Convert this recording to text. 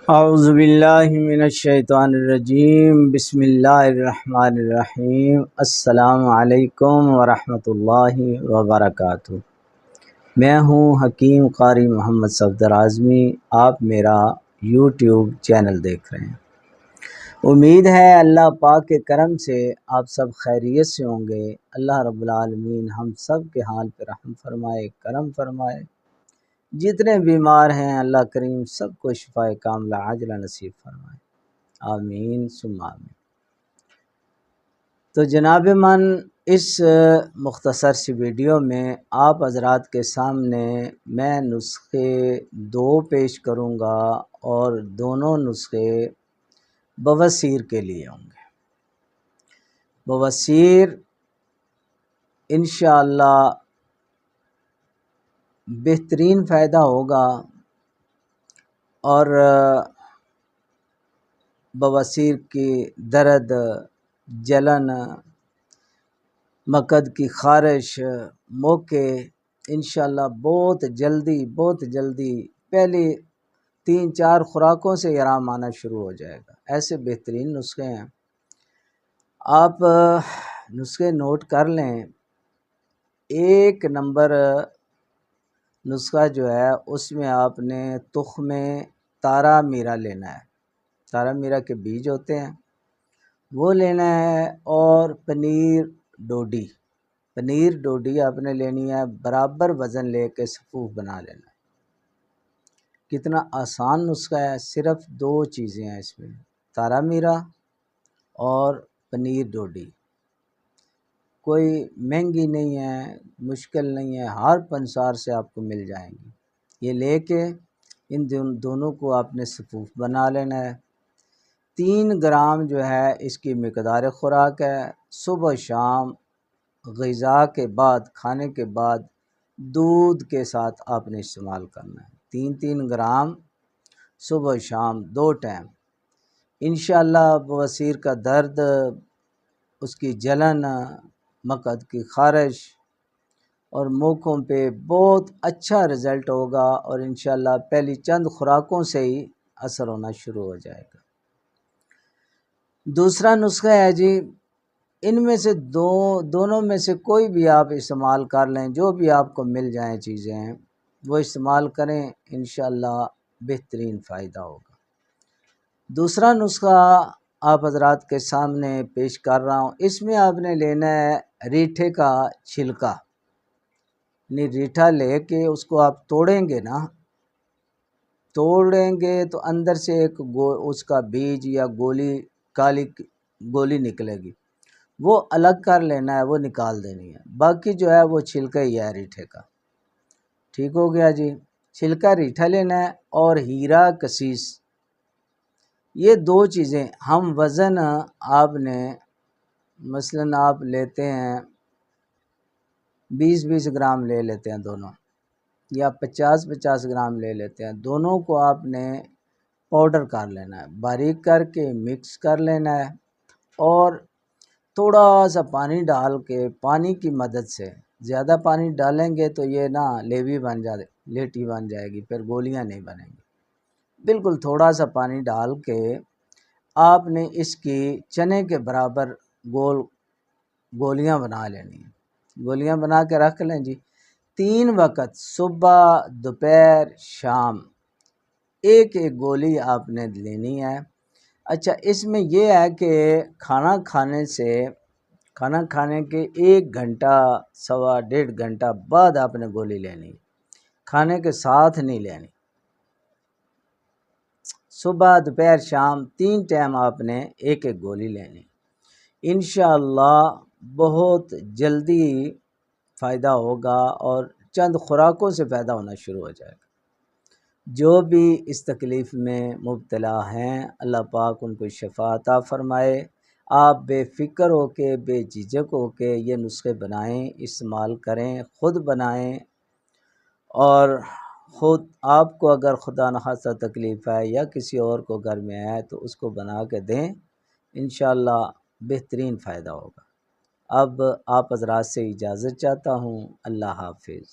اعوذ باللہ من الشیطان الرجیم، بسم اللہ الرحمن الرحیم۔ السلام علیکم ورحمۃ اللہ وبرکاتہ۔ میں ہوں حکیم قاری محمد صفدر اعظمی۔ آپ میرا یوٹیوب چینل دیکھ رہے ہیں۔ امید ہے اللہ پاک کے کرم سے آپ سب خیریت سے ہوں گے۔ اللہ رب العالمین ہم سب کے حال پہ رحم فرمائے، کرم فرمائے۔ جتنے بیمار ہیں اللہ کریم سب کو شفائے کاملہ عاجلہ نصیب فرمائے، آمین ثم آمین۔ تو جناب من، اس مختصر سی ویڈیو میں آپ حضرات کے سامنے میں نسخے دو پیش کروں گا، اور دونوں نسخے بواسیر کے لیے ہوں گے۔ بواسیر انشاءاللہ بہترین فائدہ ہوگا، اور بواسیر کی درد، جلن، مقد کی خارش، موقع انشاءاللہ بہت جلدی پہلی 3-4 خوراکوں سے یہ آرام آنا شروع ہو جائے گا۔ ایسے بہترین نسخے ہیں، آپ نسخے نوٹ کر لیں۔ 1 نمبر نسخہ جو ہے اس میں آپ نے تخم تارا میرا لینا ہے، تارا میرا کے بیج ہوتے ہیں وہ لینا ہے، اور پنیر ڈوڈی آپ نے لینی ہے، برابر وزن لے کے صفوف بنا لینا ہے۔ کتنا آسان نسخہ ہے، صرف 2 چیزیں ہیں اس میں، تارا میرا اور پنیر ڈوڈی۔ کوئی مہنگی نہیں ہے، مشکل نہیں ہے، ہر پنسار سے آپ کو مل جائیں گی۔ یہ لے کے ان دونوں کو آپ نے صفوف بنا لینا ہے۔ 3 گرام جو ہے اس کی مقدار خوراک ہے۔ صبح شام غذا کے بعد، کھانے کے بعد دودھ کے ساتھ آپ نے استعمال کرنا ہے۔ 3 گرام صبح شام 2 ٹائم۔ انشاءاللہ بواسیر کا درد، اس کی جلن، مقد کی خارش اور موقعوں پہ بہت اچھا رزلٹ ہوگا، اور انشاءاللہ پہلی چند خوراکوں سے ہی اثر ہونا شروع ہو جائے گا۔ دوسرا نسخہ ہے جی، ان میں سے دونوں میں سے کوئی بھی آپ استعمال کر لیں، جو بھی آپ کو مل جائیں چیزیں وہ استعمال کریں، انشاءاللہ بہترین فائدہ ہوگا۔ دوسرا نسخہ آپ حضرات کے سامنے پیش کر رہا ہوں، اس میں آپ نے لینا ہے ریٹھے کا چھلکا، یعنی ریٹھا لے کے اس کو آپ توڑیں گے نا، توڑیں گے تو اندر سے ایک اس کا بیج یا کالی گولی نکلے گی، وہ الگ کر لینا ہے، وہ نکال دینی ہے۔ باقی جو ہے وہ چھلکا ہی ہے ریٹھے کا، ٹھیک ہو گیا جی۔ چھلکا ریٹھا لینا ہے، اور ہیرا کسیس، یہ 2 چیزیں ہم وزن آپ نے مثلاً آپ لیتے ہیں 20 گرام لے لیتے ہیں دونوں، یا 50 گرام لے لیتے ہیں، دونوں کو آپ نے پاؤڈر کر لینا ہے، باریک کر کے مکس کر لینا ہے، اور تھوڑا سا پانی ڈال کے، پانی کی مدد سے، زیادہ پانی ڈالیں گے تو یہ نا لیٹی بن جائے گی، پھر گولیاں نہیں بنیں گی۔ بالکل تھوڑا سا پانی ڈال کے آپ نے اس کی چنے کے برابر گولیاں بنا لینی ہیں، گولیاں بنا کے رکھ لیں جی۔ 3 وقت صبح، دوپہر، شام ایک گولی آپ نے لینی ہے۔ اچھا، اس میں یہ ہے کہ کھانا کھانے کے 1 گھنٹہ، 1.5 گھنٹہ بعد آپ نے گولی لینی، کھانے کے ساتھ نہیں لینی۔ صبح، دوپہر، شام 3 ٹائم آپ نے ایک گولی لینی، انشاءاللہ بہت جلدی فائدہ ہوگا، اور چند خوراکوں سے فائدہ ہونا شروع ہو جائے گا۔ جو بھی اس تکلیف میں مبتلا ہیں اللہ پاک ان کو شفا عطا فرمائے۔ آپ بے فکر ہو کے، بے جھجک ہو کے یہ نسخے بنائیں، استعمال کریں، خود بنائیں، اور خود آپ کو اگر خدا نخواستہ تکلیف ہے یا کسی اور کو گھر میں ہے تو اس کو بنا کے دیں، انشاءاللہ بہترین فائدہ ہوگا۔ اب آپ حضرات سے اجازت چاہتا ہوں، اللہ حافظ۔